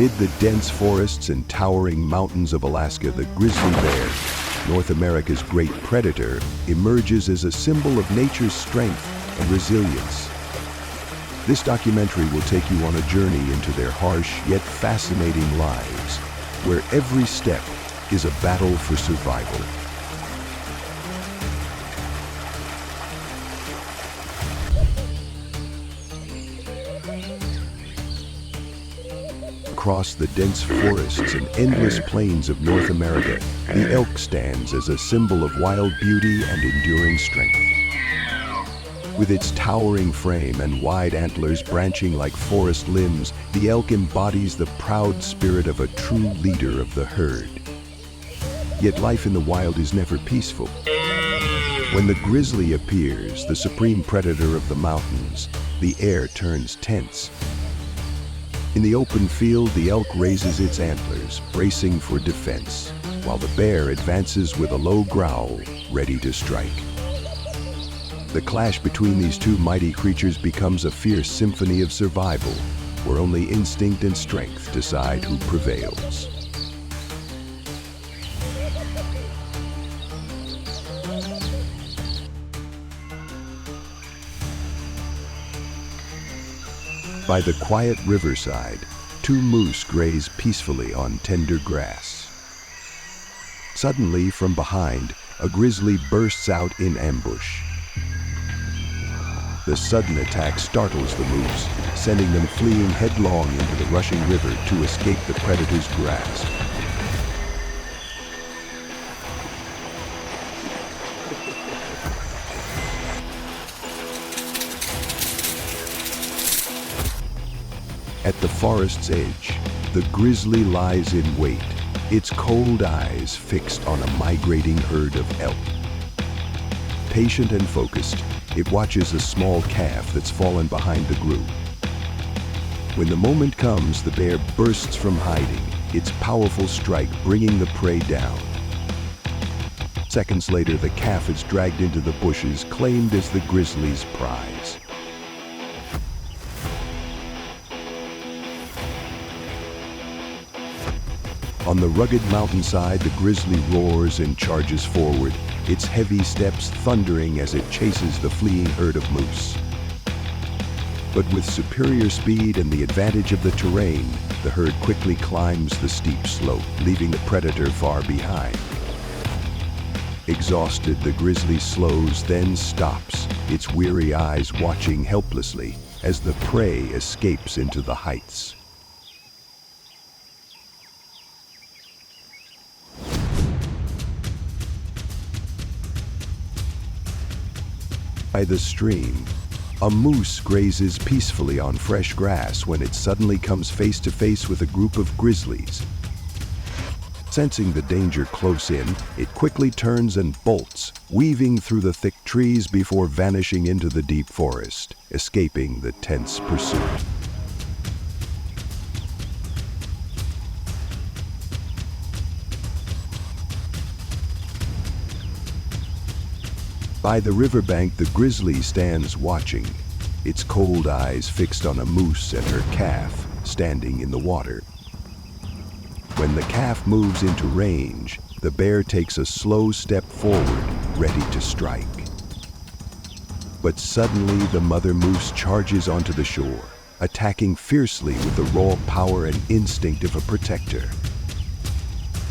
Amid the dense forests and towering mountains of Alaska, the grizzly bear, North America's great predator, emerges as a symbol of nature's strength and resilience. This documentary will take you on a journey into their harsh yet fascinating lives, where every step is a battle for survival. Across the dense forests and endless plains of North America, the elk stands as a symbol of wild beauty and enduring strength. With its towering frame and wide antlers branching like forest limbs, the elk embodies the proud spirit of a true leader of the herd. Yet life in the wild is never peaceful. When the grizzly appears, the supreme predator of the mountains, the air turns tense. In the open field, the elk raises its antlers, bracing for defense, while the bear advances with a low growl, ready to strike. The clash between these two mighty creatures becomes a fierce symphony of survival, where only instinct and strength decide who prevails. By the quiet riverside, two moose graze peacefully on tender grass. Suddenly, from behind, a grizzly bursts out in ambush. The sudden attack startles the moose, sending them fleeing headlong into the rushing river to escape the predator's grasp. At the forest's edge, the grizzly lies in wait, its cold eyes fixed on a migrating herd of elk. Patient and focused, it watches a small calf that's fallen behind the group. When the moment comes, the bear bursts from hiding, its powerful strike bringing the prey down. Seconds later, the calf is dragged into the bushes, claimed as the grizzly's prize. On the rugged mountainside, the grizzly roars and charges forward, its heavy steps thundering as it chases the fleeing herd of moose. But with superior speed and the advantage of the terrain, the herd quickly climbs the steep slope, leaving the predator far behind. Exhausted, the grizzly slows, then stops, its weary eyes watching helplessly as the prey escapes into the heights. By the stream, a moose grazes peacefully on fresh grass when it suddenly comes face to face with a group of grizzlies. Sensing the danger close in, it quickly turns and bolts, weaving through the thick trees before vanishing into the deep forest, escaping the tense pursuit. By the riverbank, the grizzly stands watching, its cold eyes fixed on a moose and her calf standing in the water. When the calf moves into range, the bear takes a slow step forward, ready to strike. But suddenly, the mother moose charges onto the shore, attacking fiercely with the raw power and instinct of a protector.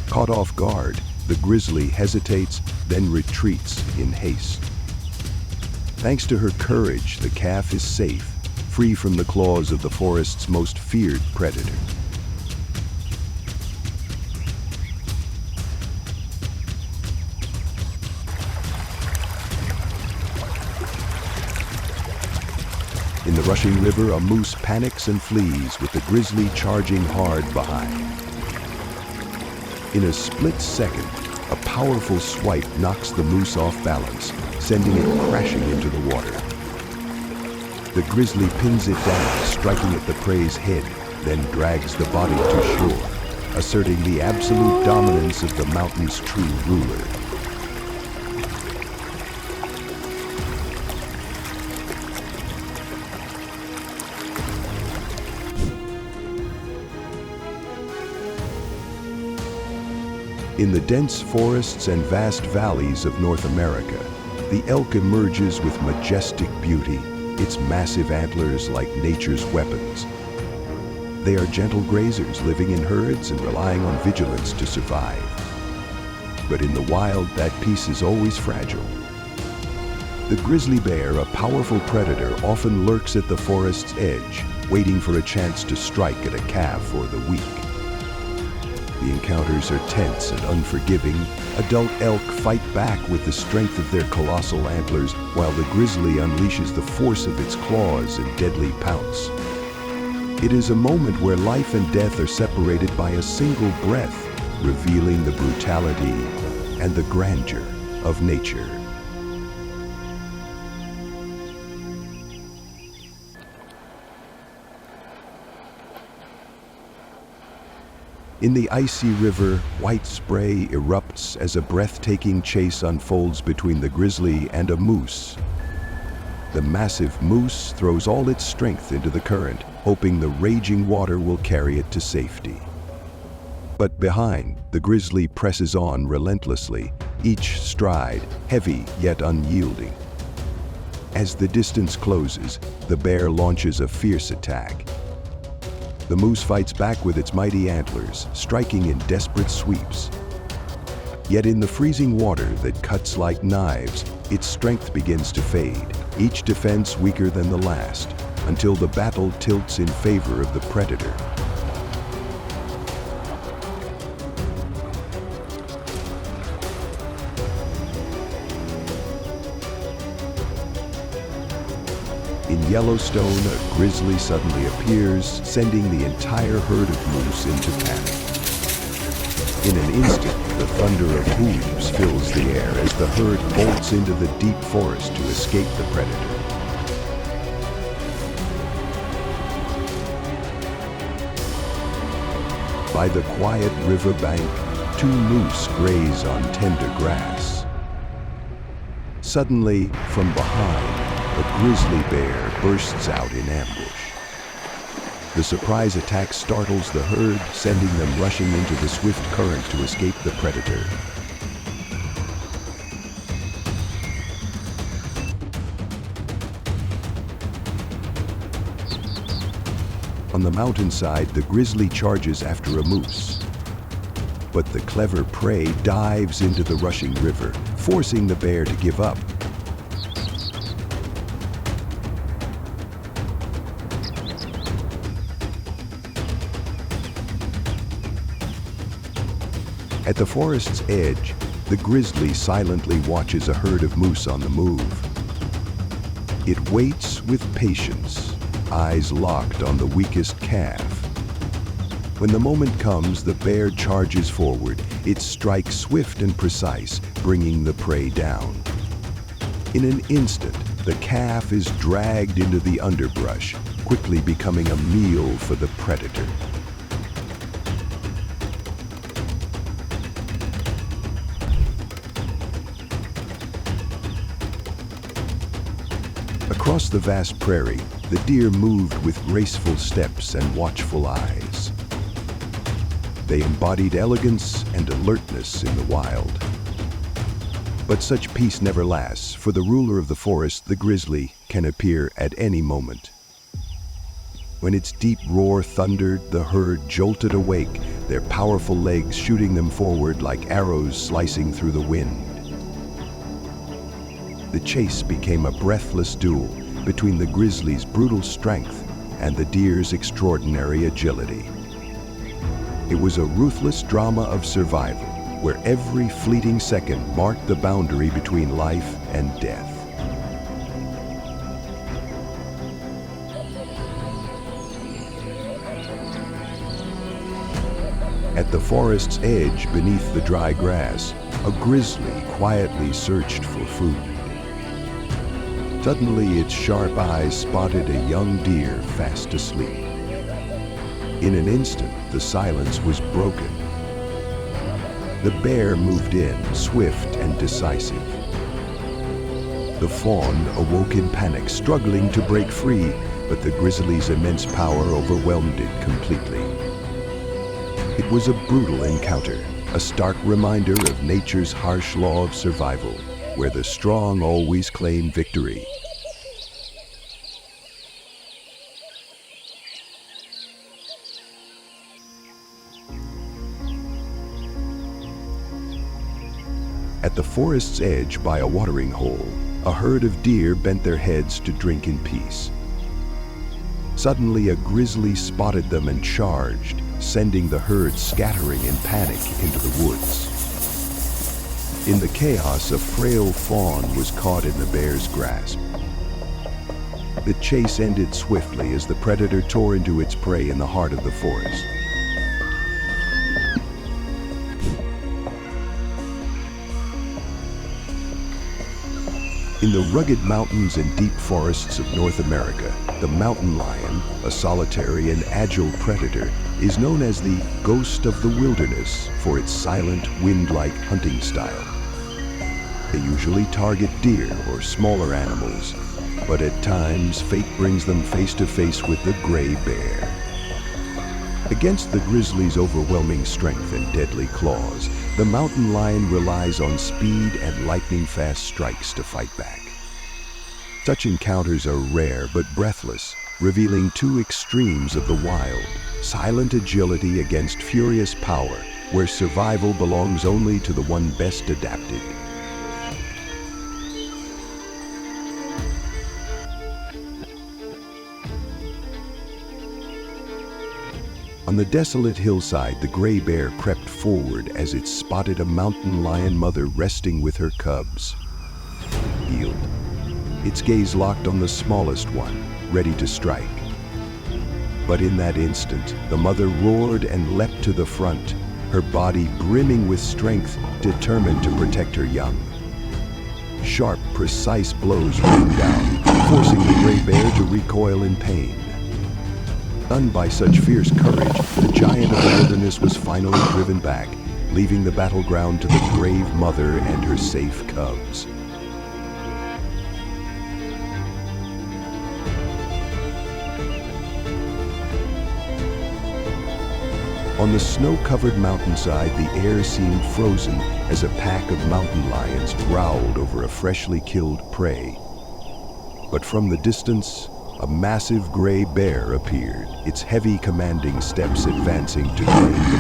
Caught off guard, the grizzly hesitates, then retreats in haste. Thanks to her courage, the calf is safe, free from the claws of the forest's most feared predator. In the rushing river, a moose panics and flees, with the grizzly charging hard behind. In a split second, a powerful swipe knocks the moose off balance, sending it crashing into the water. The grizzly pins it down, striking at the prey's head, then drags the body to shore, asserting the absolute dominance of the mountain's true ruler. In the dense forests and vast valleys of North America, the elk emerges with majestic beauty, its massive antlers like nature's weapons. They are gentle grazers living in herds and relying on vigilance to survive. But in the wild, that peace is always fragile. The grizzly bear, a powerful predator, often lurks at the forest's edge, waiting for a chance to strike at a calf or the weak. The encounters are tense and unforgiving. Adult elk fight back with the strength of their colossal antlers, while the grizzly unleashes the force of its claws and deadly pounce. It is a moment where life and death are separated by a single breath, revealing the brutality and the grandeur of nature. In the icy river, white spray erupts as a breathtaking chase unfolds between the grizzly and a moose. The massive moose throws all its strength into the current, hoping the raging water will carry it to safety. But behind, the grizzly presses on relentlessly, each stride heavy yet unyielding. As the distance closes, the bear launches a fierce attack. The moose fights back with its mighty antlers, striking in desperate sweeps. Yet in the freezing water that cuts like knives, its strength begins to fade, each defense weaker than the last, until the battle tilts in favor of the predator. In Yellowstone, a grizzly suddenly appears, sending the entire herd of moose into panic. In an instant, the thunder of hooves fills the air as the herd bolts into the deep forest to escape the predator. By the quiet riverbank, two moose graze on tender grass. Suddenly, from behind, a grizzly bear bursts out in ambush. The surprise attack startles the herd, sending them rushing into the swift current to escape the predator. On the mountainside, the grizzly charges after a moose. But the clever prey dives into the rushing river, forcing the bear to give up. At the forest's edge, the grizzly silently watches a herd of moose on the move. It waits with patience, eyes locked on the weakest calf. When the moment comes, the bear charges forward, its strike swift and precise, bringing the prey down. In an instant, the calf is dragged into the underbrush, quickly becoming a meal for the predator. Across the vast prairie, the deer moved with graceful steps and watchful eyes. They embodied elegance and alertness in the wild. But such peace never lasts, for the ruler of the forest, the grizzly, can appear at any moment. When its deep roar thundered, the herd jolted awake, their powerful legs shooting them forward like arrows slicing through the wind. The chase became a breathless duel between the grizzly's brutal strength and the deer's extraordinary agility. It was a ruthless drama of survival, where every fleeting second marked the boundary between life and death. At the forest's edge, beneath the dry grass, a grizzly quietly searched for food. Suddenly, its sharp eyes spotted a young deer fast asleep. In an instant, the silence was broken. The bear moved in, swift and decisive. The fawn awoke in panic, struggling to break free, but the grizzly's immense power overwhelmed it completely. It was a brutal encounter, a stark reminder of nature's harsh law of survival, where the strong always claim victory. At the forest's edge by a watering hole, a herd of deer bent their heads to drink in peace. Suddenly, a grizzly spotted them and charged, sending the herd scattering in panic into the woods. In the chaos, a frail fawn was caught in the bear's grasp. The chase ended swiftly as the predator tore into its prey in the heart of the forest. In the rugged mountains and deep forests of North America, the mountain lion, a solitary and agile predator, is known as the ghost of the wilderness for its silent, wind-like hunting style. They usually target deer or smaller animals, but at times fate brings them face to face with the gray bear. Against the grizzly's overwhelming strength and deadly claws, the mountain lion relies on speed and lightning-fast strikes to fight back. Such encounters are rare but breathless, revealing two extremes of the wild: silent agility against furious power, where survival belongs only to the one best adapted. On the desolate hillside, the gray bear crept forward as it spotted a mountain lion mother resting with her cubs. Healed, its gaze locked on the smallest one, ready to strike. But in that instant, the mother roared and leapt to the front, her body brimming with strength, determined to protect her young. Sharp, precise blows rained down, forcing the gray bear to recoil in pain. Stunned by such fierce courage, the giant of the wilderness was finally driven back, leaving the battleground to the brave mother and her safe cubs. On the snow-covered mountainside, the air seemed frozen as a pack of mountain lions growled over a freshly killed prey. But from the distance, a massive gray bear appeared, its heavy commanding steps advancing to claim the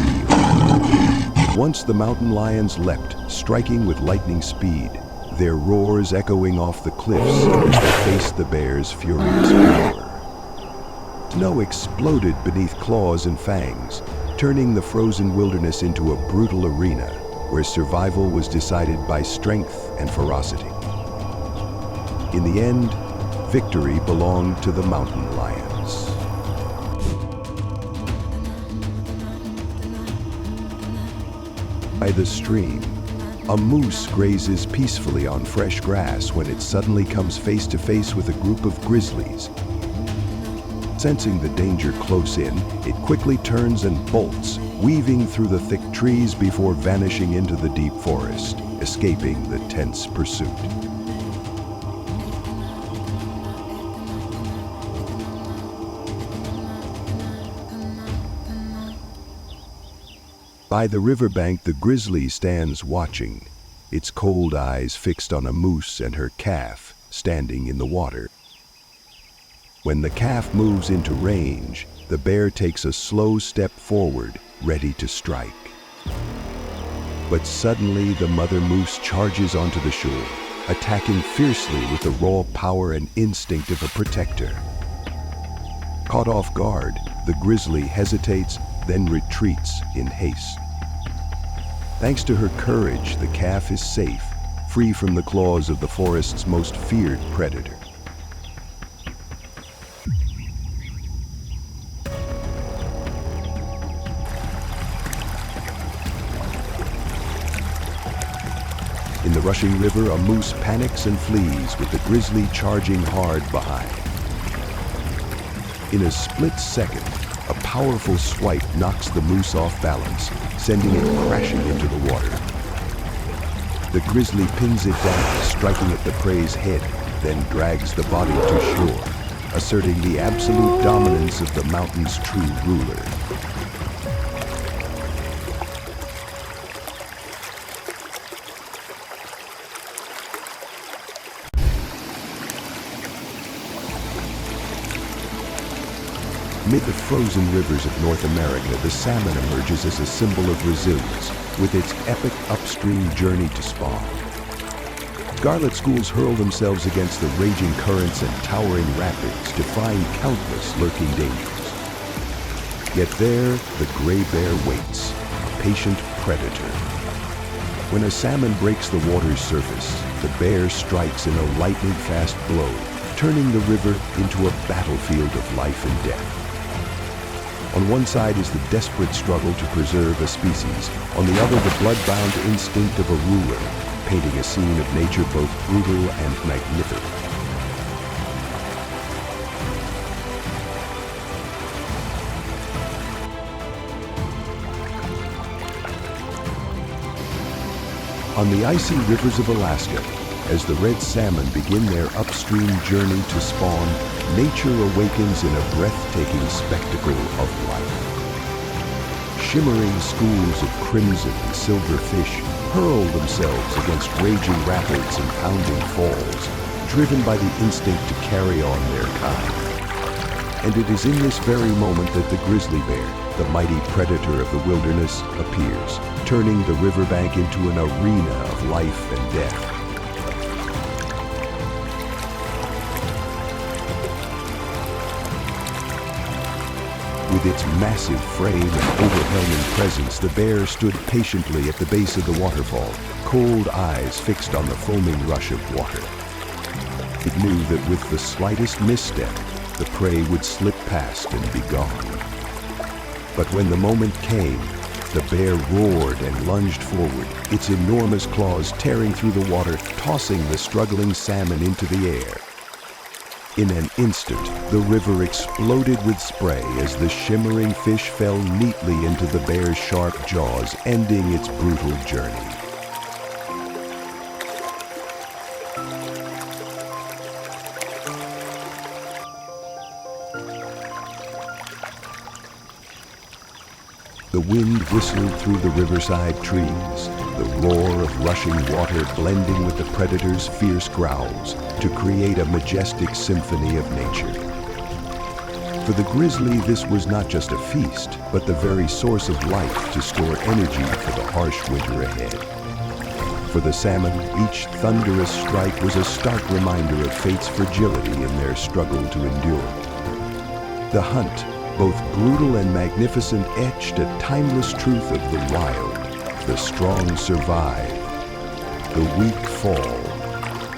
meal. Once the mountain lions leapt, striking with lightning speed, their roars echoing off the cliffs as they faced the bear's furious power. Snow exploded beneath claws and fangs, turning the frozen wilderness into a brutal arena where survival was decided by strength and ferocity. In the end, victory belonged to the mountain lions. By the stream, a moose grazes peacefully on fresh grass when it suddenly comes face to face with a group of grizzlies. Sensing the danger close in, it quickly turns and bolts, weaving through the thick trees before vanishing into the deep forest, escaping the tense pursuit. By the riverbank, the grizzly stands watching, its cold eyes fixed on a moose and her calf standing in the water. When the calf moves into range, the bear takes a slow step forward, ready to strike. But suddenly, the mother moose charges onto the shore, attacking fiercely with the raw power and instinct of a protector. Caught off guard, the grizzly hesitates, then retreats in haste. Thanks to her courage, the calf is safe, free from the claws of the forest's most feared predator. In the rushing river, a moose panics and flees, with the grizzly charging hard behind. In a split second, a powerful swipe knocks the moose off balance, sending it crashing into the water. The grizzly pins it down, striking at the prey's head, then drags the body to shore, asserting the absolute dominance of the mountain's true ruler. Amid the frozen rivers of North America, the salmon emerges as a symbol of resilience, with its epic upstream journey to spawn. Scarlet schools hurl themselves against the raging currents and towering rapids, defying countless lurking dangers. Yet there, the gray bear waits, a patient predator. When a salmon breaks the water's surface, the bear strikes in a lightning-fast blow, turning the river into a battlefield of life and death. On one side is the desperate struggle to preserve a species, on the other the blood-bound instinct of a ruler, painting a scene of nature both brutal and magnificent. On the icy rivers of Alaska, as the red salmon begin their upstream journey to spawn, nature awakens in a breathtaking spectacle of life. Shimmering schools of crimson and silver fish hurl themselves against raging rapids and pounding falls, driven by the instinct to carry on their kind. And it is in this very moment that the grizzly bear, the mighty predator of the wilderness, appears, turning the riverbank into an arena of life and death. With its massive frame and overwhelming presence, the bear stood patiently at the base of the waterfall, cold eyes fixed on the foaming rush of water. It knew that with the slightest misstep, the prey would slip past and be gone. But when the moment came, the bear roared and lunged forward, its enormous claws tearing through the water, tossing the struggling salmon into the air. In an instant, the river exploded with spray as the shimmering fish fell neatly into the bear's sharp jaws, ending its brutal journey. The wind whistled through the riverside trees, the roar of rushing water blending with the predator's fierce growls to create a majestic symphony of nature. For the grizzly, this was not just a feast, but the very source of life to store energy for the harsh winter ahead. For the salmon, each thunderous strike was a stark reminder of fate's fragility in their struggle to endure. The hunt, both brutal and magnificent, etched a timeless truth of the wild. The strong survive, the weak fall,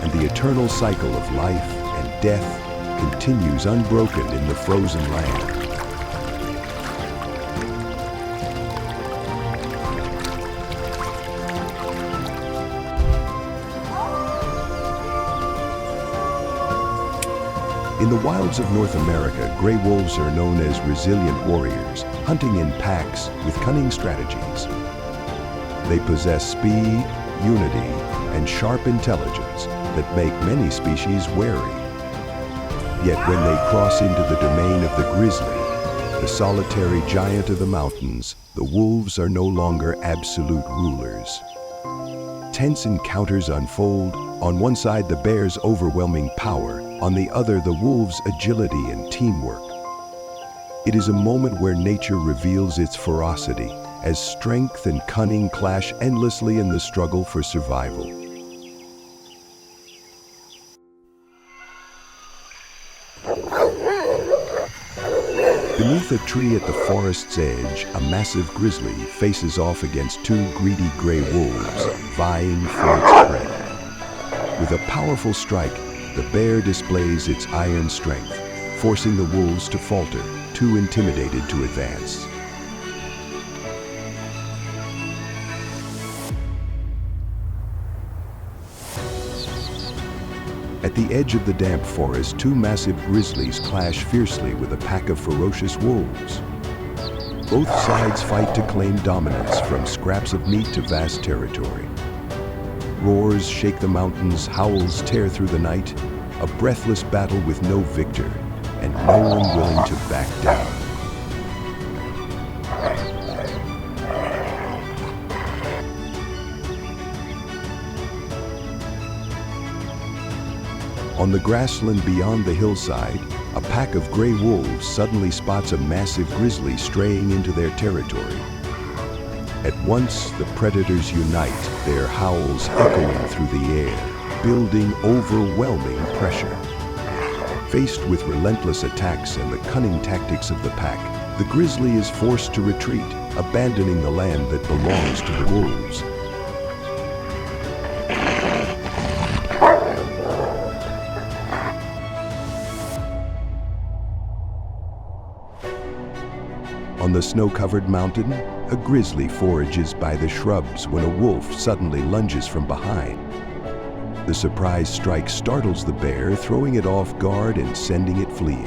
and the eternal cycle of life and death continues unbroken in the frozen land. In the wilds of North America, gray wolves are known as resilient warriors, hunting in packs with cunning strategies. They possess speed, unity, and sharp intelligence that make many species wary. Yet when they cross into the domain of the grizzly, the solitary giant of the mountains, the wolves are no longer absolute rulers. Tense encounters unfold. On one side, the bear's overwhelming power, on the other, the wolves' agility and teamwork. It is a moment where nature reveals its ferocity, as strength and cunning clash endlessly in the struggle for survival. Beneath a tree at the forest's edge, a massive grizzly faces off against two greedy gray wolves, vying for its prey. With a powerful strike, the bear displays its iron strength, forcing the wolves to falter, too intimidated to advance. At the edge of the damp forest, two massive grizzlies clash fiercely with a pack of ferocious wolves. Both sides fight to claim dominance, from scraps of meat to vast territory. Roars shake the mountains, howls tear through the night, a breathless battle with no victor, and no one willing to back down. On the grassland beyond the hillside, a pack of gray wolves suddenly spots a massive grizzly straying into their territory. At once, the predators unite, their howls echoing through the air, building overwhelming pressure. Faced with relentless attacks and the cunning tactics of the pack, the grizzly is forced to retreat, abandoning the land that belongs to the wolves. On the snow-covered mountain, a grizzly forages by the shrubs when a wolf suddenly lunges from behind. The surprise strike startles the bear, throwing it off guard and sending it fleeing.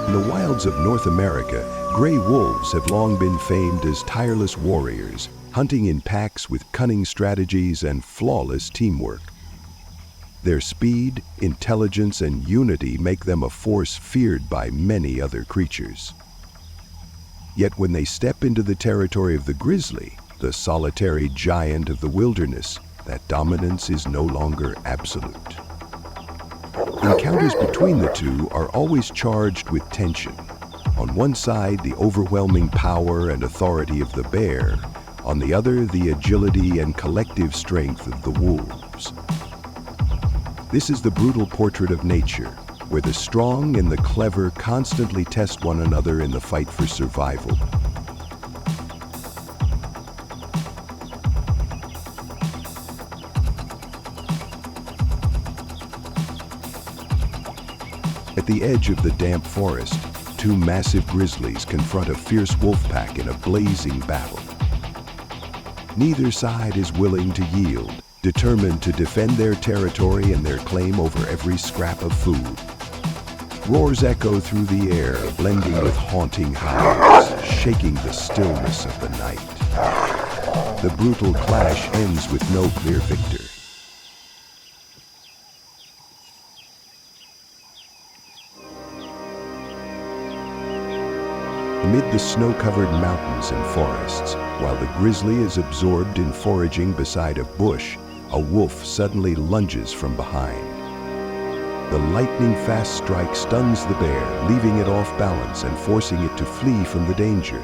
In the wilds of North America, gray wolves have long been famed as tireless warriors, hunting in packs with cunning strategies and flawless teamwork. Their speed, intelligence, and unity make them a force feared by many other creatures. Yet when they step into the territory of the grizzly, the solitary giant of the wilderness, that dominance is no longer absolute. Encounters between the two are always charged with tension. On one side, the overwhelming power and authority of the bear. On the other, the agility and collective strength of the wolves. This is the brutal portrait of nature, where the strong and the clever constantly test one another in the fight for survival. At the edge of the damp forest, two massive grizzlies confront a fierce wolf pack in a blazing battle. Neither side is willing to yield, determined to defend their territory and their claim over every scrap of food. Roars echo through the air, blending with haunting howls, shaking the stillness of the night. The brutal clash ends with no clear victor. Amid the snow-covered mountains and forests, while the grizzly is absorbed in foraging beside a bush, a wolf suddenly lunges from behind. The lightning-fast strike stuns the bear, leaving it off balance and forcing it to flee from the danger.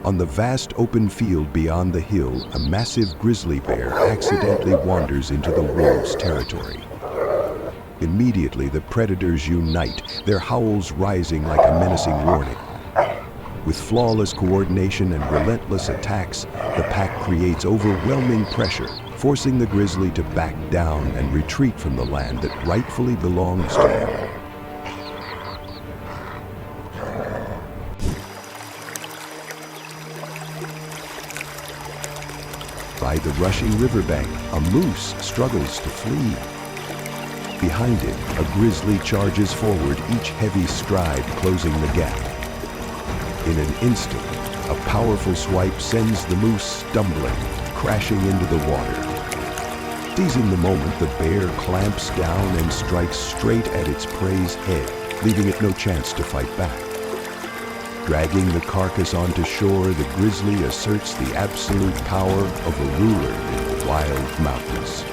On the vast open field beyond the hill, a massive grizzly bear accidentally wanders into the wolves' territory. Immediately, the predators unite, their howls rising like a menacing warning. With flawless coordination and relentless attacks, the pack creates overwhelming pressure, forcing the grizzly to back down and retreat from the land that rightfully belongs to him. By the rushing riverbank, a moose struggles to flee. Behind it, a grizzly charges forward, each heavy stride closing the gap. In an instant, a powerful swipe sends the moose stumbling, crashing into the water. Seizing the moment, the bear clamps down and strikes straight at its prey's head, leaving it no chance to fight back. Dragging the carcass onto shore, the grizzly asserts the absolute power of a ruler in the wild mountains.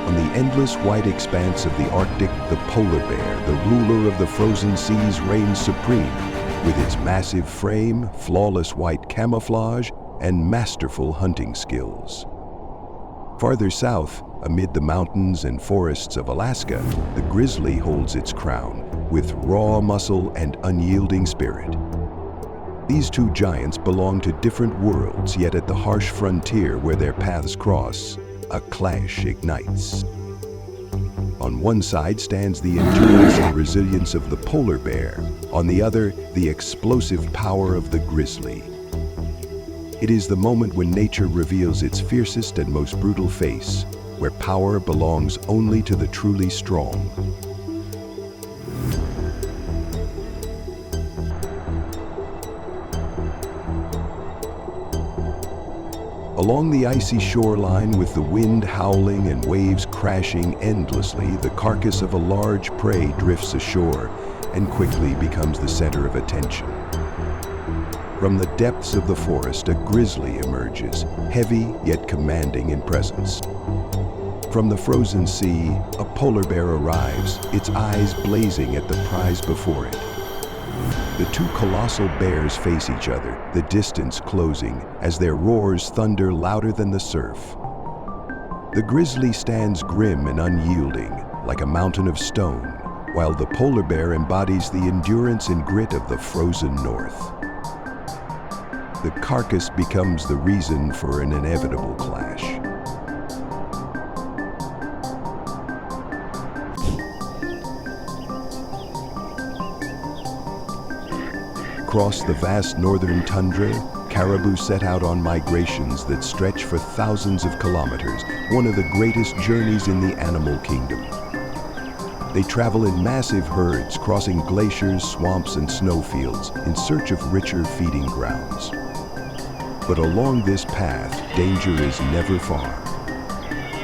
On the endless white expanse of the Arctic, the polar bear, the ruler of the frozen seas, reigns supreme, with its massive frame, flawless white camouflage, and masterful hunting skills. Farther south, amid the mountains and forests of Alaska, the grizzly holds its crown, with raw muscle and unyielding spirit. These two giants belong to different worlds, yet at the harsh frontier where their paths cross, a clash ignites. On one side stands the endurance and resilience of the polar bear, on the other, the explosive power of the grizzly. It is the moment when nature reveals its fiercest and most brutal face, where power belongs only to the truly strong. Along the icy shoreline, with the wind howling and waves crashing endlessly, the carcass of a large prey drifts ashore and quickly becomes the center of attention. From the depths of the forest, a grizzly emerges, heavy yet commanding in presence. From the frozen sea, a polar bear arrives, its eyes blazing at the prize before it. The two colossal bears face each other, the distance closing as their roars thunder louder than the surf. The grizzly stands grim and unyielding, like a mountain of stone, while the polar bear embodies the endurance and grit of the frozen north. The carcass becomes the reason for an inevitable clash. Across the vast northern tundra, caribou set out on migrations that stretch for thousands of kilometers, one of the greatest journeys in the animal kingdom. They travel in massive herds, crossing glaciers, swamps, and snowfields in search of richer feeding grounds. But along this path, danger is never far.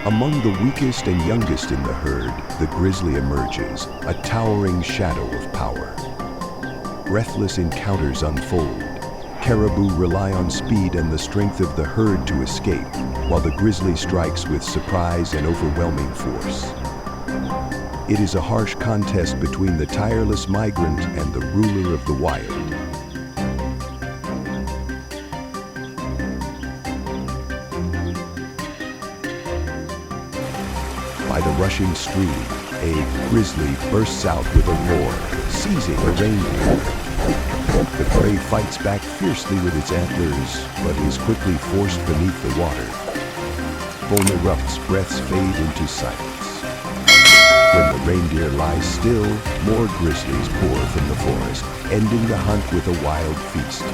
Among the weakest and youngest in the herd, the grizzly emerges, a towering shadow of power. Breathless encounters unfold. Caribou rely on speed and the strength of the herd to escape, while the grizzly strikes with surprise and overwhelming force. It is a harsh contest between the tireless migrant and the ruler of the wild. By the rushing stream, a grizzly bursts out with a roar, seizing a reindeer. The prey fights back fiercely with its antlers, but is quickly forced beneath the water. Foam erupts, breaths fade into silence. When the reindeer lies still, more grizzlies pour from the forest, ending the hunt with a wild feast.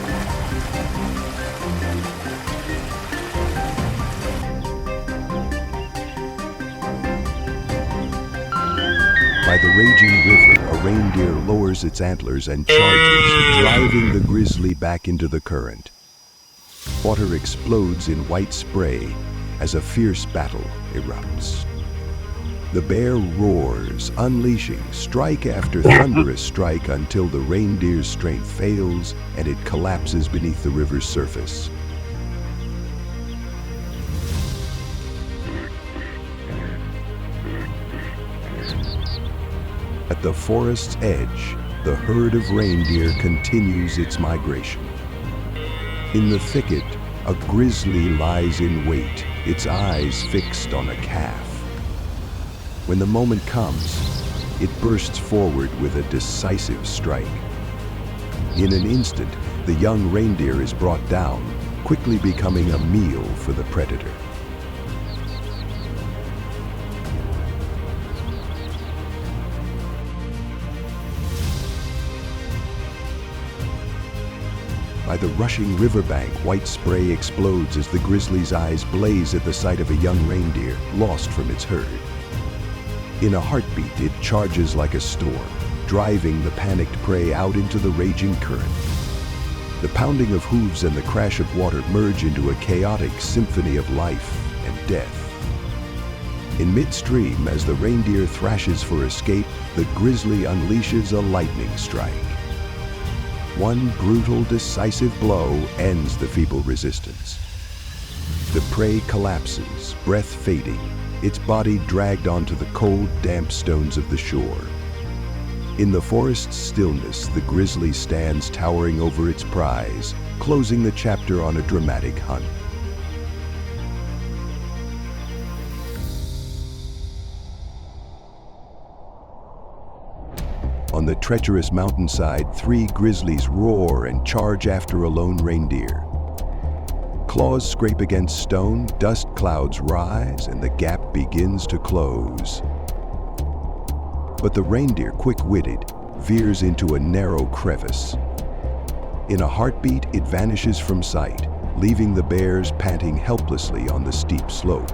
By the raging river, a reindeer lowers its antlers and charges, driving the grizzly back into the current. Water explodes in white spray as a fierce battle erupts. The bear roars, unleashing strike after thunderous strike until the reindeer's strength fails and it collapses beneath the river's surface. At the forest's edge, the herd of reindeer continues its migration. In the thicket, a grizzly lies in wait, its eyes fixed on a calf. When the moment comes, it bursts forward with a decisive strike. In an instant, the young reindeer is brought down, quickly becoming a meal for the predator. By the rushing riverbank, white spray explodes as the grizzly's eyes blaze at the sight of a young reindeer lost from its herd. In a heartbeat, it charges like a storm, driving the panicked prey out into the raging current. The pounding of hooves and the crash of water merge into a chaotic symphony of life and death. In midstream, as the reindeer thrashes for escape, the grizzly unleashes a lightning strike. One brutal, decisive blow ends the feeble resistance. The prey collapses, breath fading, its body dragged onto the cold, damp stones of the shore. In the forest's stillness, the grizzly stands towering over its prize, closing the chapter on a dramatic hunt. On the treacherous mountainside, 3 grizzlies roar and charge after a lone reindeer. Claws scrape against stone, dust clouds rise, and the gap begins to close. But the reindeer, quick-witted, veers into a narrow crevice. In a heartbeat, it vanishes from sight, leaving the bears panting helplessly on the steep slope.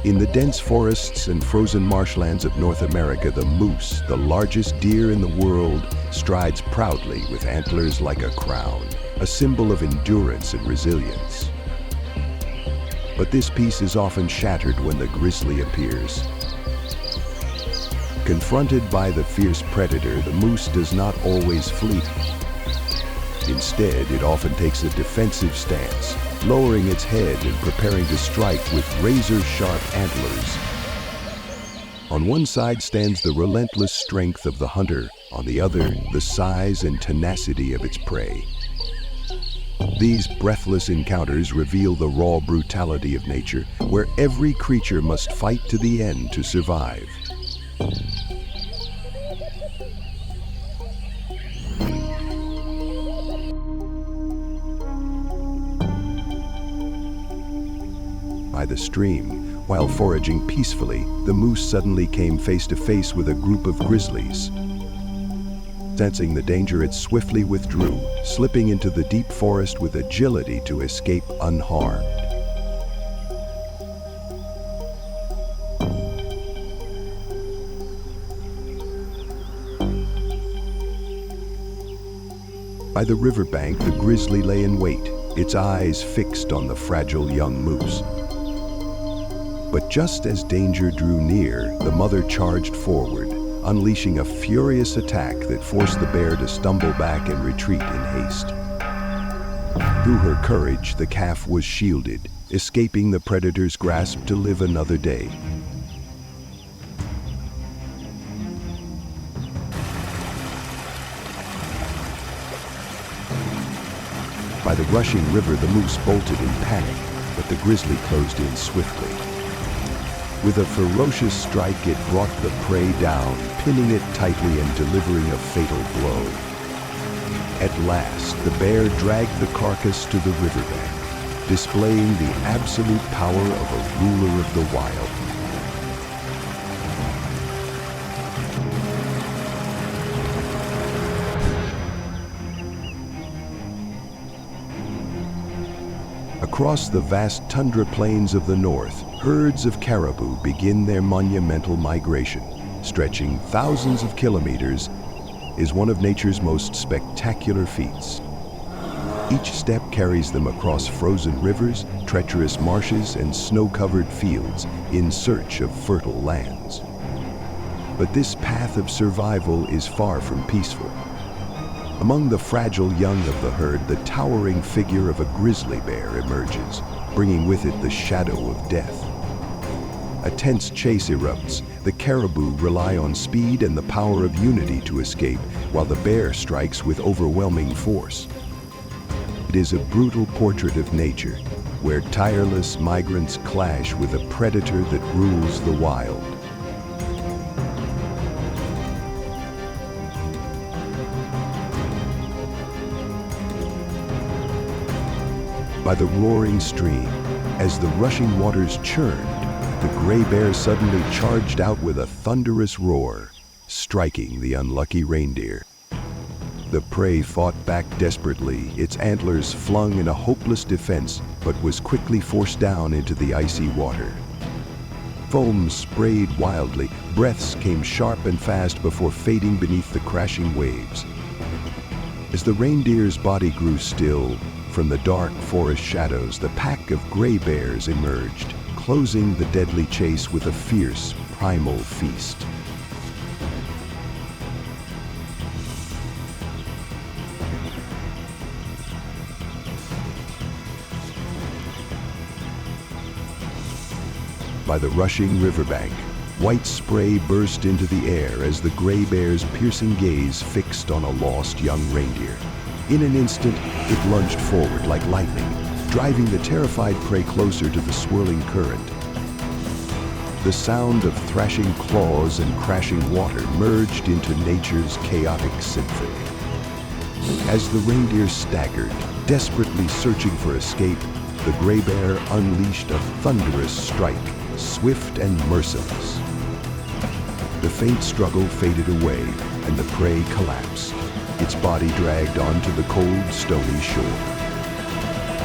In the dense forests and frozen marshlands of North America, the moose, the largest deer in the world, strides proudly with antlers like a crown, a symbol of endurance and resilience. But this peace is often shattered when the grizzly appears. Confronted by the fierce predator, the moose does not always flee. Instead, it often takes a defensive stance, lowering its head and preparing to strike with razor-sharp antlers. On one side stands the relentless strength of the hunter, on the other, the size and tenacity of its prey. These breathless encounters reveal the raw brutality of nature, where every creature must fight to the end to survive. By the stream, while foraging peacefully, the moose suddenly came face to face with a group of grizzlies. Sensing the danger, it swiftly withdrew, slipping into the deep forest with agility to escape unharmed. By the riverbank, the grizzly lay in wait, its eyes fixed on the fragile young moose. But just as danger drew near, the mother charged forward, unleashing a furious attack that forced the bear to stumble back and retreat in haste. Through her courage, the calf was shielded, escaping the predator's grasp to live another day. By the rushing river, the moose bolted in panic, but the grizzly closed in swiftly. With a ferocious strike, it brought the prey down, pinning it tightly and delivering a fatal blow. At last, the bear dragged the carcass to the riverbank, displaying the absolute power of a ruler of the wild. Across the vast tundra plains of the north, herds of caribou begin their monumental migration. Stretching thousands of kilometers, is one of nature's most spectacular feats. Each step carries them across frozen rivers, treacherous marshes, and snow-covered fields in search of fertile lands. But this path of survival is far from peaceful. Among the fragile young of the herd, the towering figure of a grizzly bear emerges, bringing with it the shadow of death. A tense chase erupts. The caribou rely on speed and the power of unity to escape, while the bear strikes with overwhelming force. It is a brutal portrait of nature, where tireless migrants clash with a predator that rules the wild. By the roaring stream, as the rushing waters churned, the gray bear suddenly charged out with a thunderous roar, striking the unlucky reindeer. The prey fought back desperately, its antlers flung in a hopeless defense, but was quickly forced down into the icy water. Foam sprayed wildly, breaths came sharp and fast before fading beneath the crashing waves. As the reindeer's body grew still, from the dark forest shadows, the pack of gray bears emerged, closing the deadly chase with a fierce, primal feast. By the rushing riverbank, white spray burst into the air as the gray bear's piercing gaze fixed on a lost young reindeer. In an instant, it lunged forward like lightning, driving the terrified prey closer to the swirling current. The sound of thrashing claws and crashing water merged into nature's chaotic symphony. As the reindeer staggered, desperately searching for escape, the gray bear unleashed a thunderous strike, swift and merciless. The faint struggle faded away, and the prey collapsed, its body dragged onto the cold, stony shore.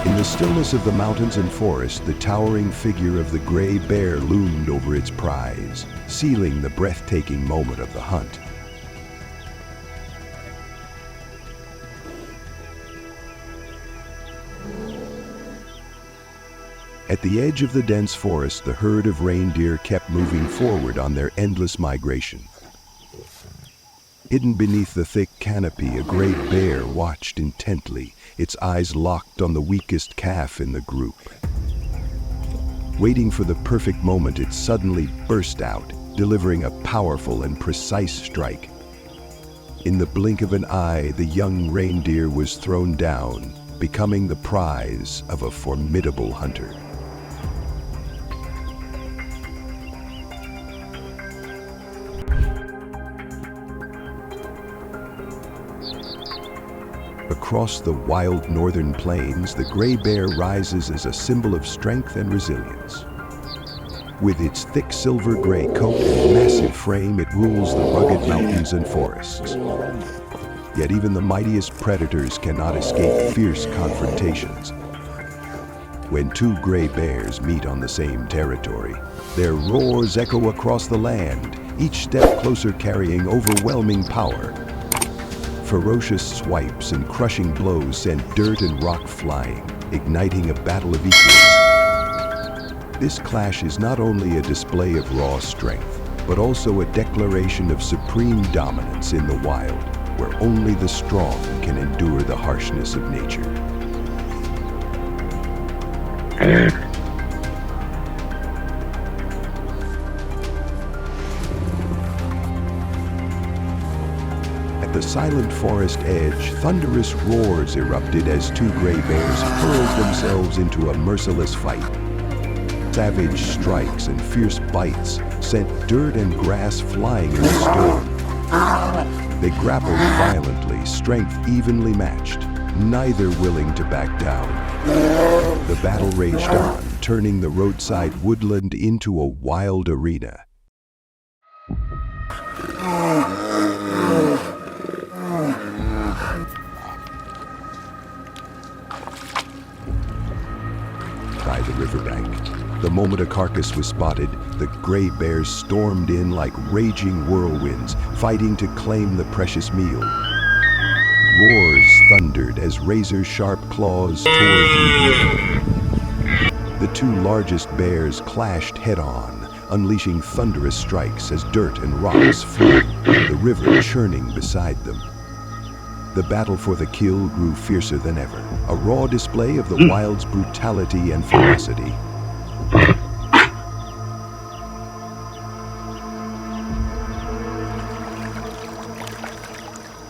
In the stillness of the mountains and forest, the towering figure of the gray bear loomed over its prize, sealing the breathtaking moment of the hunt. At the edge of the dense forest, the herd of reindeer kept moving forward on their endless migration. Hidden beneath the thick canopy, a great bear watched intently, its eyes locked on the weakest calf in the group. Waiting for the perfect moment, it suddenly burst out, delivering a powerful and precise strike. In the blink of an eye, the young reindeer was thrown down, becoming the prize of a formidable hunter. Across the wild northern plains, the gray bear rises as a symbol of strength and resilience. With its thick silver gray coat and massive frame, it rules the rugged mountains and forests. Yet even the mightiest predators cannot escape fierce confrontations. When two gray bears meet on the same territory, their roars echo across the land, each step closer carrying overwhelming power. Ferocious swipes and crushing blows send dirt and rock flying, igniting a battle of equals. This clash is not only a display of raw strength, but also a declaration of supreme dominance in the wild, where only the strong can endure the harshness of nature. At the silent forest edge, thunderous roars erupted as two gray bears hurled themselves into a merciless fight. Savage strikes and fierce bites sent dirt and grass flying in the storm. They grappled violently, strength evenly matched, neither willing to back down. The battle raged on, turning the roadside woodland into a wild arena. By the riverbank, the moment a carcass was spotted, the gray bears stormed in like raging whirlwinds, fighting to claim the precious meal. Roars thundered as razor-sharp claws tore through the air. The two largest bears clashed head-on, unleashing thunderous strikes as dirt and rocks flew, the river churning beside them. The battle for the kill grew fiercer than ever, a raw display of the wild's brutality and ferocity.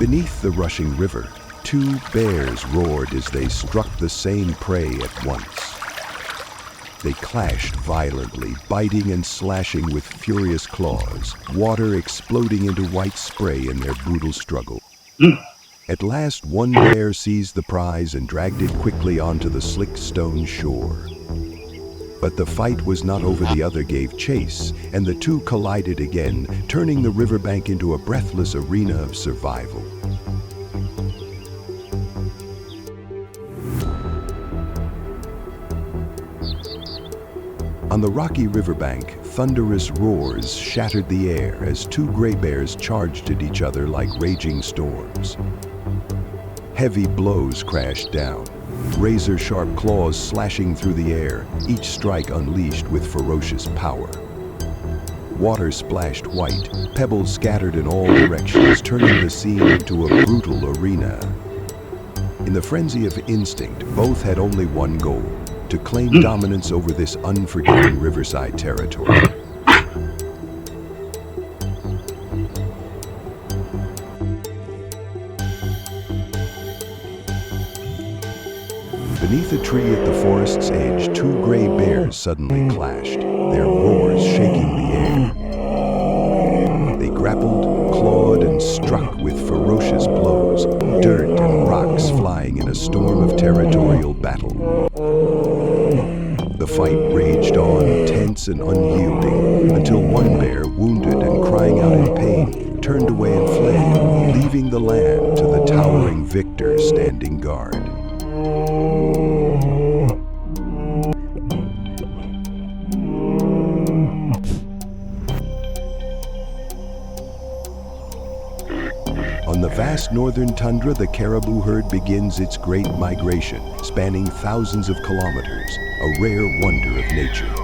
Beneath the rushing river, two bears roared as they struck the same prey at once. They clashed violently, biting and slashing with furious claws, water exploding into white spray in their brutal struggle. At last, one bear seized the prize and dragged it quickly onto the slick stone shore. But the fight was not over. The other gave chase, and the two collided again, turning the riverbank into a breathless arena of survival. On the rocky riverbank, thunderous roars shattered the air as two gray bears charged at each other like raging storms. Heavy blows crashed down, razor-sharp claws slashing through the air, each strike unleashed with ferocious power. Water splashed white, pebbles scattered in all directions, turning the scene into a brutal arena. In the frenzy of instinct, both had only one goal: to claim dominance over this unforgiving riverside territory. Beneath a tree at the forest's edge, two gray bears suddenly clashed, their roars shaking the air. They grappled, clawed, and struck with ferocious blows, dirt and rocks flying in a storm of territorial battle. The fight raged on, tense and unyielding, until one bear, wounded and crying out in pain, turned away and fled, leaving the land to the towering victor standing guard. On the vast northern tundra, the caribou herd begins its great migration, spanning thousands of kilometers, a rare wonder of nature.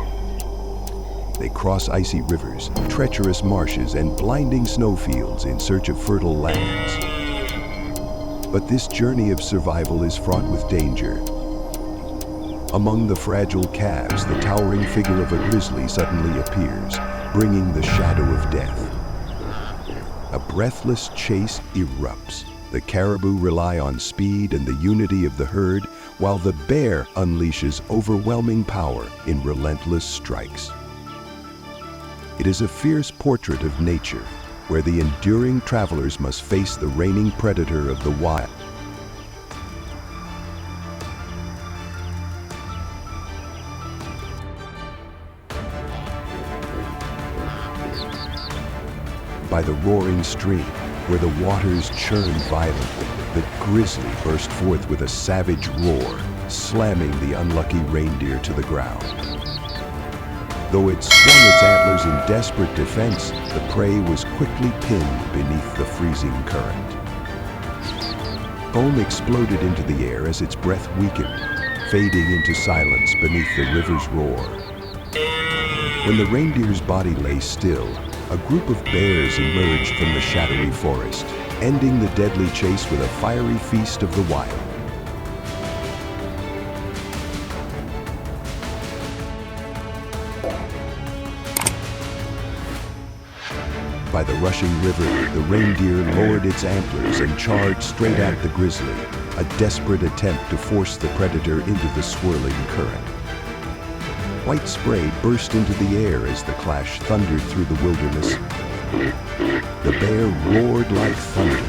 They cross icy rivers, treacherous marshes, and blinding snowfields in search of fertile lands. But this journey of survival is fraught with danger. Among the fragile calves, the towering figure of a grizzly suddenly appears, bringing the shadow of death. A breathless chase erupts. The caribou rely on speed and the unity of the herd, while the bear unleashes overwhelming power in relentless strikes. It is a fierce portrait of nature, where the enduring travelers must face the reigning predator of the wild. By the roaring stream, where the waters churn violently, the grizzly burst forth with a savage roar, slamming the unlucky reindeer to the ground. Though it swung its antlers in desperate defense, the prey was quickly pinned beneath the freezing current. Foam exploded into the air as its breath weakened, fading into silence beneath the river's roar. When the reindeer's body lay still, a group of bears emerged from the shadowy forest, ending the deadly chase with a fiery feast of the wild. By the rushing river, the reindeer lowered its antlers and charged straight at the grizzly, a desperate attempt to force the predator into the swirling current. White spray burst into the air as the clash thundered through the wilderness. The bear roared like thunder,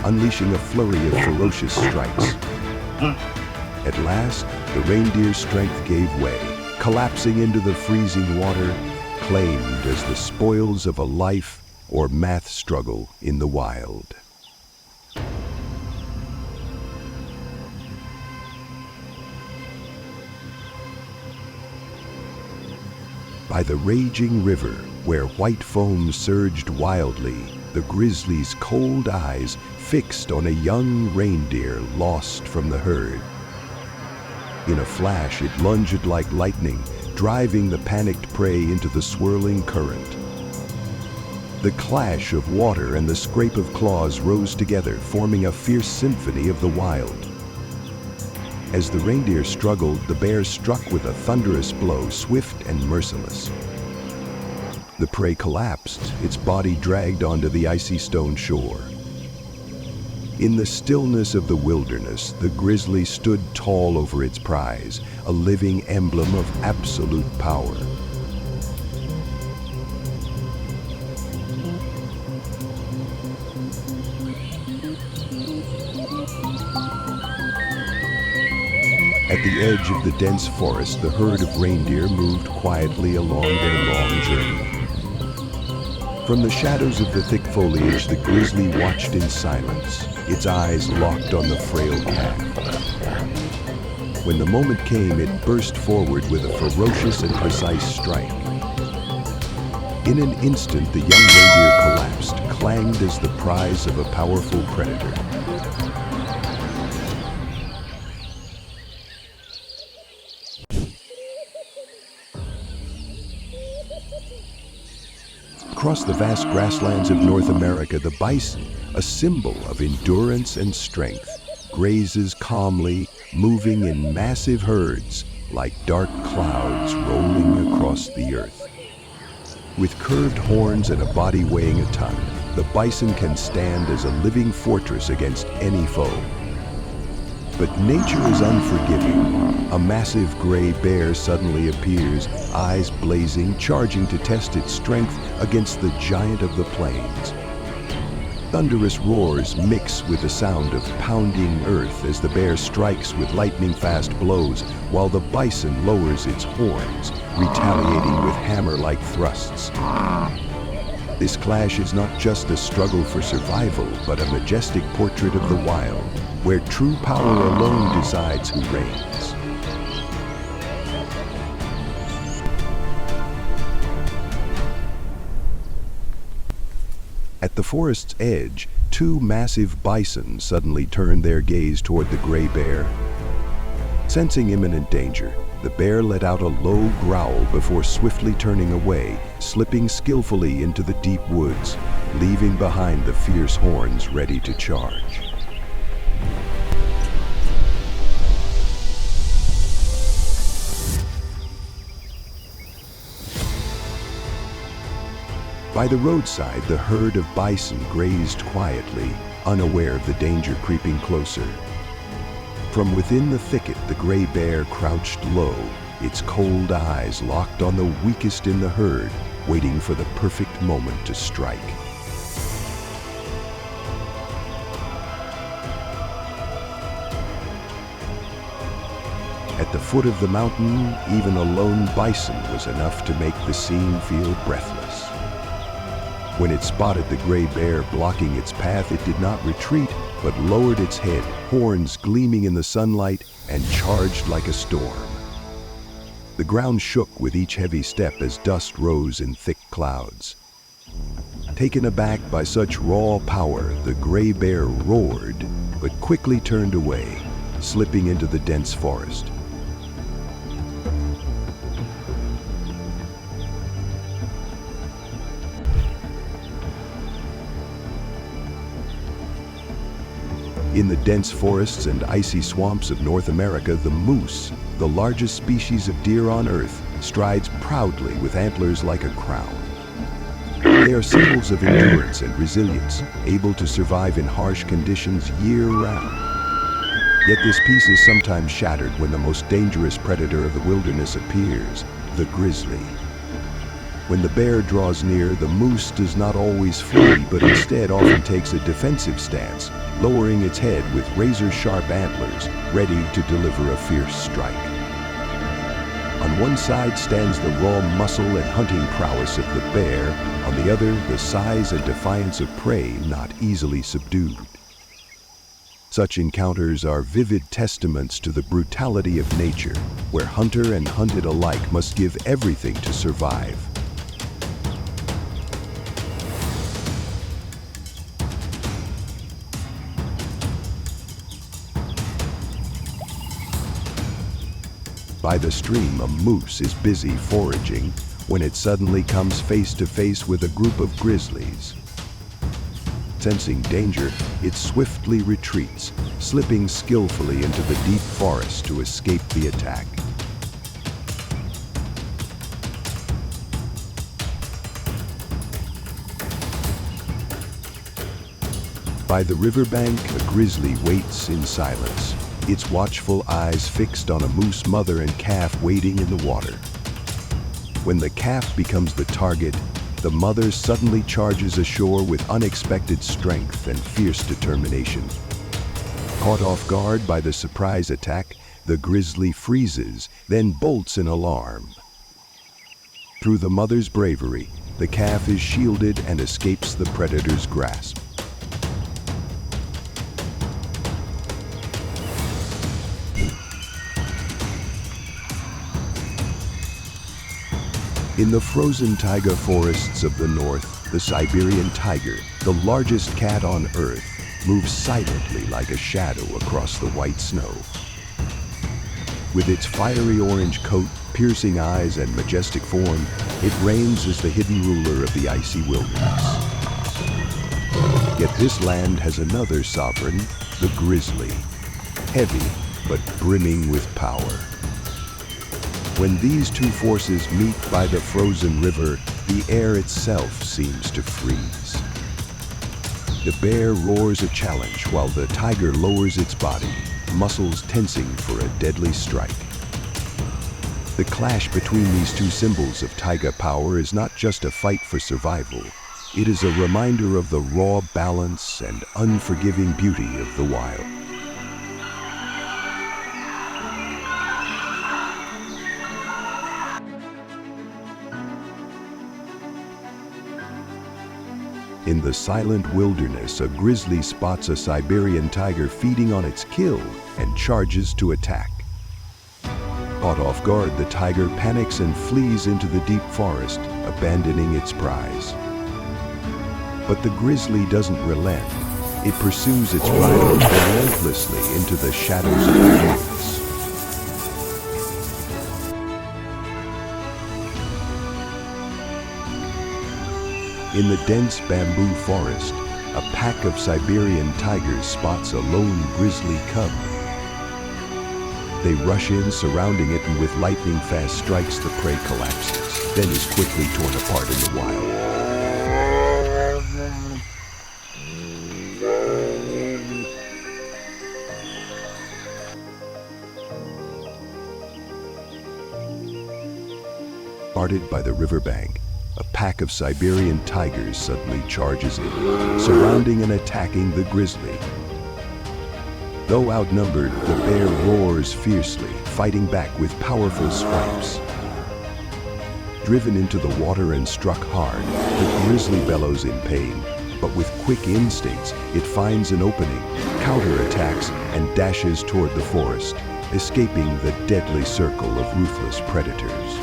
unleashing a flurry of ferocious strikes. At last, the reindeer's strength gave way, collapsing into the freezing water, claimed as the spoils of a life or math struggle in the wild. By the raging river, where white foam surged wildly, the grizzly's cold eyes fixed on a young reindeer lost from the herd. In a flash, it lunged like lightning, driving the panicked prey into the swirling current. The clash of water and the scrape of claws rose together, forming a fierce symphony of the wild. As the reindeer struggled, the bear struck with a thunderous blow, swift and merciless. The prey collapsed, its body dragged onto the icy stone shore. In the stillness of the wilderness, the grizzly stood tall over its prize, a living emblem of absolute power. At the edge of the dense forest, the herd of reindeer moved quietly along their long journey. From the shadows of the thick foliage, the grizzly watched in silence, its eyes locked on the frail calf. When the moment came, it burst forward with a ferocious and precise strike. In an instant, the young reindeer collapsed, clanged as the prize of a powerful predator. Across the vast grasslands of North America, the bison, a symbol of endurance and strength, grazes calmly, moving in massive herds like dark clouds rolling across the earth. With curved horns and a body weighing a ton, the bison can stand as a living fortress against any foe. But nature is unforgiving. A massive gray bear suddenly appears, eyes blazing, charging to test its strength against the giant of the plains. Thunderous roars mix with the sound of pounding earth as the bear strikes with lightning-fast blows, while the bison lowers its horns, retaliating with hammer-like thrusts. This clash is not just a struggle for survival, but a majestic portrait of the wild, where true power alone decides who reigns. At the forest's edge, two massive bison suddenly turned their gaze toward the gray bear. Sensing imminent danger, the bear let out a low growl before swiftly turning away, slipping skillfully into the deep woods, leaving behind the fierce horns ready to charge. By the roadside, the herd of bison grazed quietly, unaware of the danger creeping closer. From within the thicket, the gray bear crouched low, its cold eyes locked on the weakest in the herd, waiting for the perfect moment to strike. At the foot of the mountain, even a lone bison was enough to make the scene feel breathless. When it spotted the gray bear blocking its path, it did not retreat, but lowered its head, horns gleaming in the sunlight, and charged like a storm. The ground shook with each heavy step as dust rose in thick clouds. Taken aback by such raw power, the gray bear roared, but quickly turned away, slipping into the dense forest. In the dense forests and icy swamps of North America, the moose, the largest species of deer on Earth, strides proudly with antlers like a crown. They are symbols of endurance and resilience, able to survive in harsh conditions year-round. Yet this peace is sometimes shattered when the most dangerous predator of the wilderness appears, the grizzly. When the bear draws near, the moose does not always flee, but instead often takes a defensive stance, lowering its head with razor-sharp antlers, ready to deliver a fierce strike. On one side stands the raw muscle and hunting prowess of the bear, on the other, the size and defiance of prey not easily subdued. Such encounters are vivid testaments to the brutality of nature, where hunter and hunted alike must give everything to survive. By the stream, a moose is busy foraging when it suddenly comes face to face with a group of grizzlies. Sensing danger, it swiftly retreats, slipping skillfully into the deep forest to escape the attack. By the riverbank, a grizzly waits in silence, its watchful eyes fixed on a moose mother and calf wading in the water. When the calf becomes the target, the mother suddenly charges ashore with unexpected strength and fierce determination. Caught off guard by the surprise attack, the grizzly freezes, then bolts in alarm. Through the mother's bravery, the calf is shielded and escapes the predator's grasp. In the frozen taiga forests of the north, the Siberian tiger, the largest cat on Earth, moves silently like a shadow across the white snow. With its fiery orange coat, piercing eyes, and majestic form, it reigns as the hidden ruler of the icy wilderness. Yet this land has another sovereign, the grizzly, heavy but brimming with power. When these two forces meet by the frozen river, the air itself seems to freeze. The bear roars a challenge while the tiger lowers its body, muscles tensing for a deadly strike. The clash between these two symbols of taiga power is not just a fight for survival. It is a reminder of the raw balance and unforgiving beauty of the wild. In the silent wilderness, a grizzly spots a Siberian tiger feeding on its kill and charges to attack. Caught off guard, the tiger panics and flees into the deep forest, abandoning its prize. But the grizzly doesn't relent. It pursues its rider relentlessly into the shadows of the woods. In the dense bamboo forest, a pack of Siberian tigers spots a lone grizzly cub. They rush in, surrounding it, and with lightning-fast strikes, the prey collapses, then is quickly torn apart in the wild. Guarded by the riverbank, a pack of Siberian tigers suddenly charges in, surrounding and attacking the grizzly. Though outnumbered, the bear roars fiercely, fighting back with powerful swipes. Driven into the water and struck hard, the grizzly bellows in pain, but with quick instincts, it finds an opening, counterattacks, and dashes toward the forest, escaping the deadly circle of ruthless predators.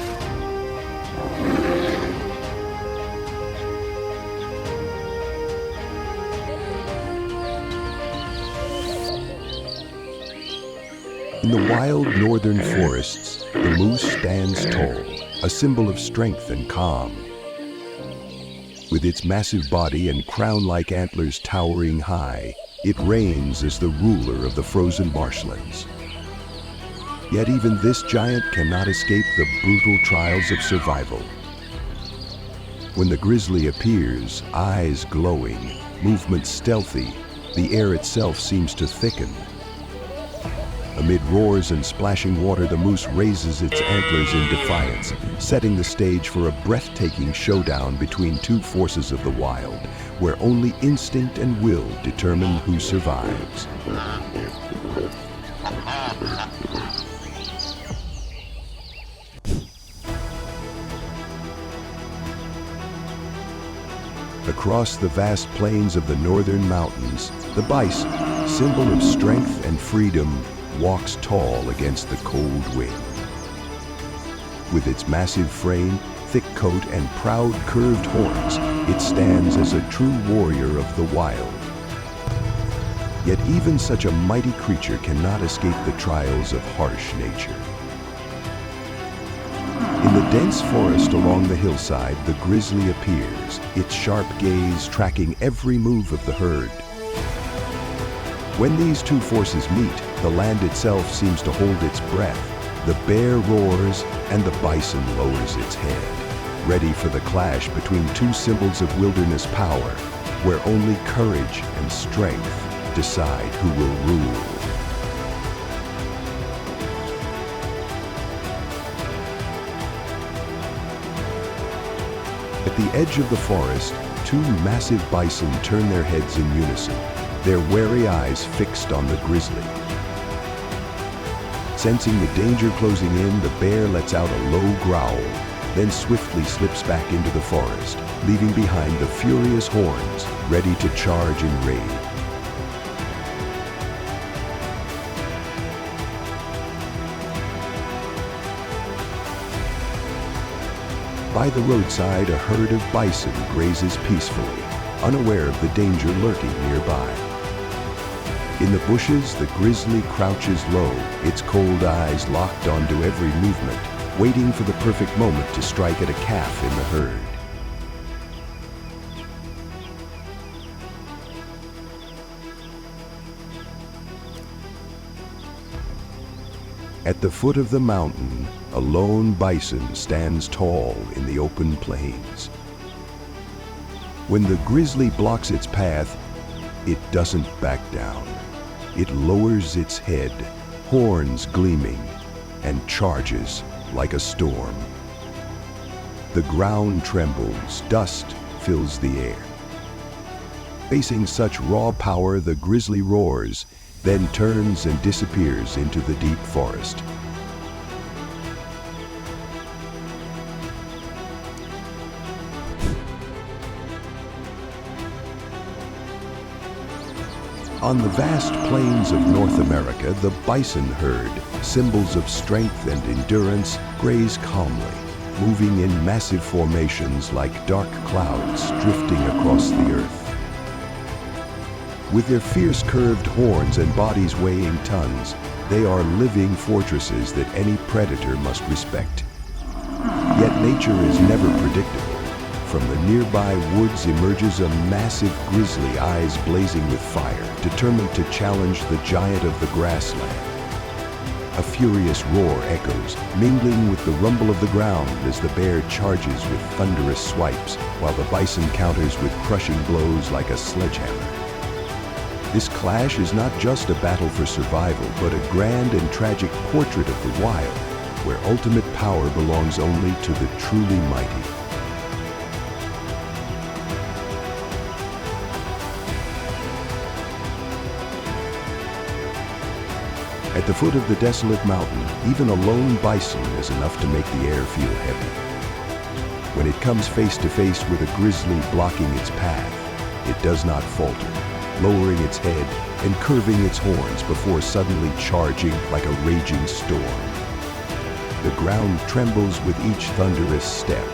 In the wild northern forests, the moose stands tall, a symbol of strength and calm. With its massive body and crown-like antlers towering high, it reigns as the ruler of the frozen marshlands. Yet even this giant cannot escape the brutal trials of survival. When the grizzly appears, eyes glowing, movements stealthy, the air itself seems to thicken. Amid roars and splashing water, the moose raises its antlers in defiance, setting the stage for a breathtaking showdown between two forces of the wild, where only instinct and will determine who survives. Across the vast plains of the northern mountains, the bison, symbol of strength and freedom, walks tall against the cold wind. With its massive frame, thick coat, and proud curved horns, it stands as a true warrior of the wild. Yet even such a mighty creature cannot escape the trials of harsh nature. In the dense forest along the hillside, the grizzly appears, its sharp gaze tracking every move of the herd. When these two forces meet, the land itself seems to hold its breath. The bear roars and the bison lowers its head, ready for the clash between two symbols of wilderness power, where only courage and strength decide who will rule. At the edge of the forest, two massive bison turn their heads in unison, their wary eyes fixed on the grizzly. Sensing the danger closing in, the bear lets out a low growl, then swiftly slips back into the forest, leaving behind the furious horns, ready to charge and raid. By the roadside, a herd of bison grazes peacefully, unaware of the danger lurking nearby. In the bushes, the grizzly crouches low, its cold eyes locked onto every movement, waiting for the perfect moment to strike at a calf in the herd. At the foot of the mountain, a lone bison stands tall in the open plains. When the grizzly blocks its path, it doesn't back down. It lowers its head, horns gleaming, and charges like a storm. The ground trembles, dust fills the air. Facing such raw power, the grizzly roars, then turns and disappears into the deep forest. On the vast plains of North America, the bison herd, symbols of strength and endurance, graze calmly, moving in massive formations like dark clouds drifting across the earth. With their fierce curved horns and bodies weighing tons, they are living fortresses that any predator must respect. Yet nature is never predictable. From the nearby woods emerges a massive grizzly, eyes blazing with fire, determined to challenge the giant of the grassland. A furious roar echoes, mingling with the rumble of the ground as the bear charges with thunderous swipes, while the bison counters with crushing blows like a sledgehammer. This clash is not just a battle for survival, but a grand and tragic portrait of the wild, where ultimate power belongs only to the truly mighty. At the foot of the desolate mountain, even a lone bison is enough to make the air feel heavy. When it comes face to face with a grizzly blocking its path, it does not falter, lowering its head and curving its horns before suddenly charging like a raging storm. The ground trembles with each thunderous step.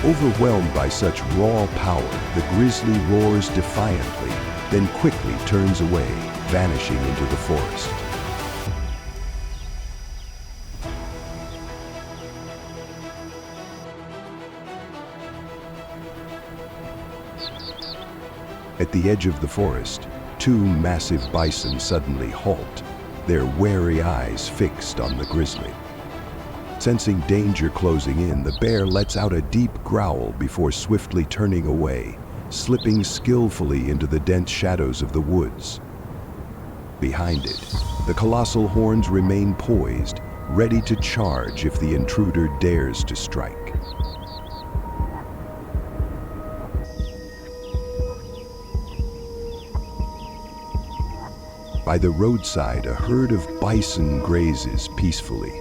Overwhelmed by such raw power, the grizzly roars defiantly, then quickly turns away, vanishing into the forest. At the edge of the forest, two massive bison suddenly halt, their wary eyes fixed on the grizzly. Sensing danger closing in, the bear lets out a deep growl before swiftly turning away, slipping skillfully into the dense shadows of the woods. Behind it, the colossal horns remain poised, ready to charge if the intruder dares to strike. By the roadside, a herd of bison grazes peacefully,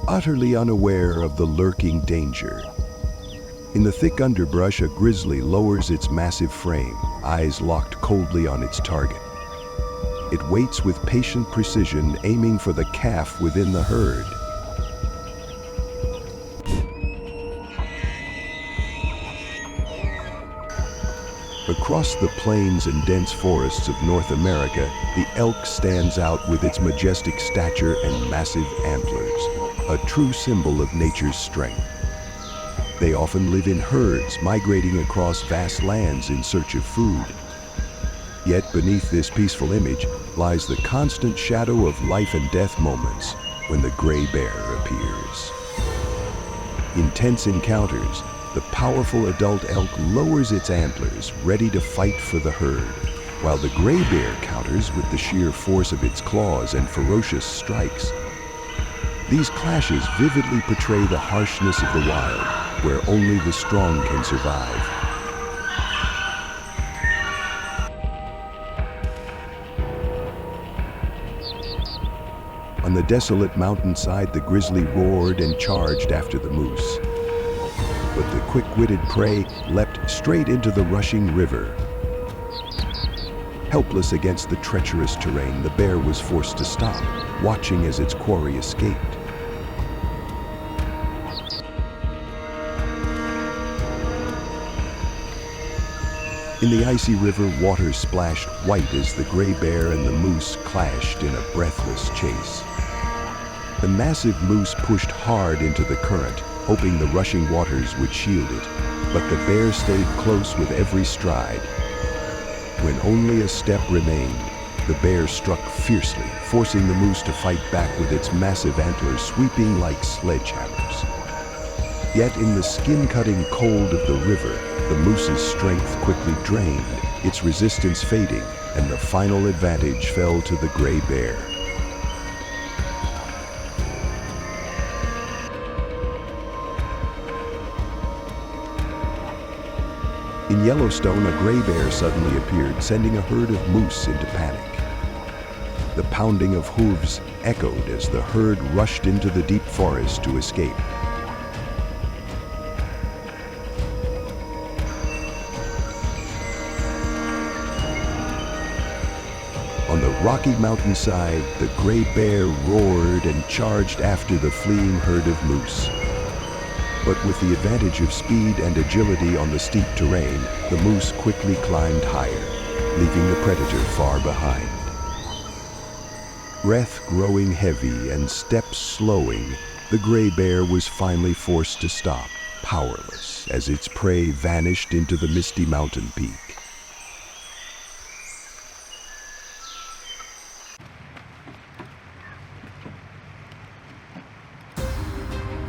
utterly unaware of the lurking danger. In the thick underbrush, a grizzly lowers its massive frame, eyes locked coldly on its target. It waits with patient precision, aiming for the calf within the herd. Across the plains and dense forests of North America, the elk stands out with its majestic stature and massive antlers, a true symbol of nature's strength. They often live in herds, migrating across vast lands in search of food. Yet beneath this peaceful image lies the constant shadow of life and death moments when the gray bear appears. Intense encounters, the powerful adult elk lowers its antlers, ready to fight for the herd, while the gray bear counters with the sheer force of its claws and ferocious strikes. These clashes vividly portray the harshness of the wild, where only the strong can survive. On the desolate mountainside, the grizzly roared and charged after the moose. But the quick-witted prey leapt straight into the rushing river. Helpless against the treacherous terrain, the bear was forced to stop, watching as its quarry escaped. In the icy river, water splashed white as the gray bear and the moose clashed in a breathless chase. The massive moose pushed hard into the current, hoping the rushing waters would shield it, but the bear stayed close with every stride. When only a step remained, the bear struck fiercely, forcing the moose to fight back with its massive antlers sweeping like sledgehammers. Yet in the skin-cutting cold of the river, the moose's strength quickly drained, its resistance fading, and the final advantage fell to the gray bear. In Yellowstone, a gray bear suddenly appeared, sending a herd of moose into panic. The pounding of hooves echoed as the herd rushed into the deep forest to escape. the rocky mountainside, the gray bear roared and charged after the fleeing herd of moose. But with the advantage of speed and agility on the steep terrain, the moose quickly climbed higher, leaving the predator far behind. Breath growing heavy and steps slowing, the gray bear was finally forced to stop, powerless, as its prey vanished into the misty mountain peak.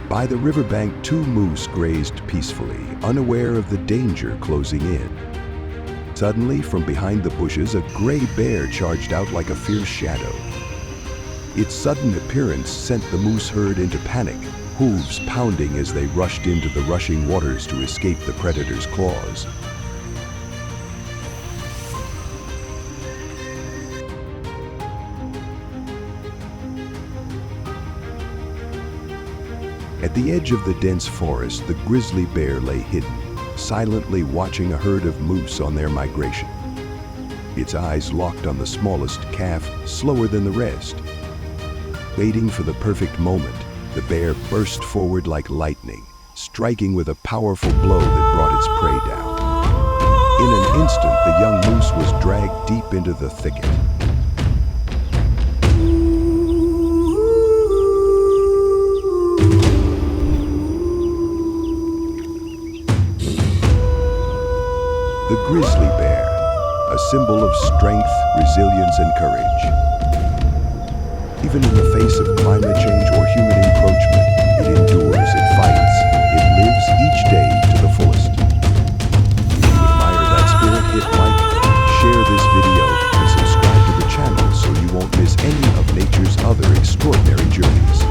By the riverbank, two moose grazed peacefully, unaware of the danger closing in. Suddenly, from behind the bushes, a gray bear charged out like a fierce shadow. Its sudden appearance sent the moose herd into panic, hooves pounding as they rushed into the rushing waters to escape the predator's claws. At the edge of the dense forest, the grizzly bear lay hidden, silently watching a herd of moose on their migration. Its eyes locked on the smallest calf, slower than the rest. Waiting for the perfect moment, the bear burst forward like lightning, striking with a powerful blow that brought its prey down. In an instant, the young moose was dragged deep into the thicket. The grizzly bear, a symbol of strength, resilience, and courage. Even in the face of climate change or human encroachment, it endures, it fights, it lives each day to the fullest. If you admire that spirit, hit like, share this video, and subscribe to the channel so you won't miss any of nature's other extraordinary journeys.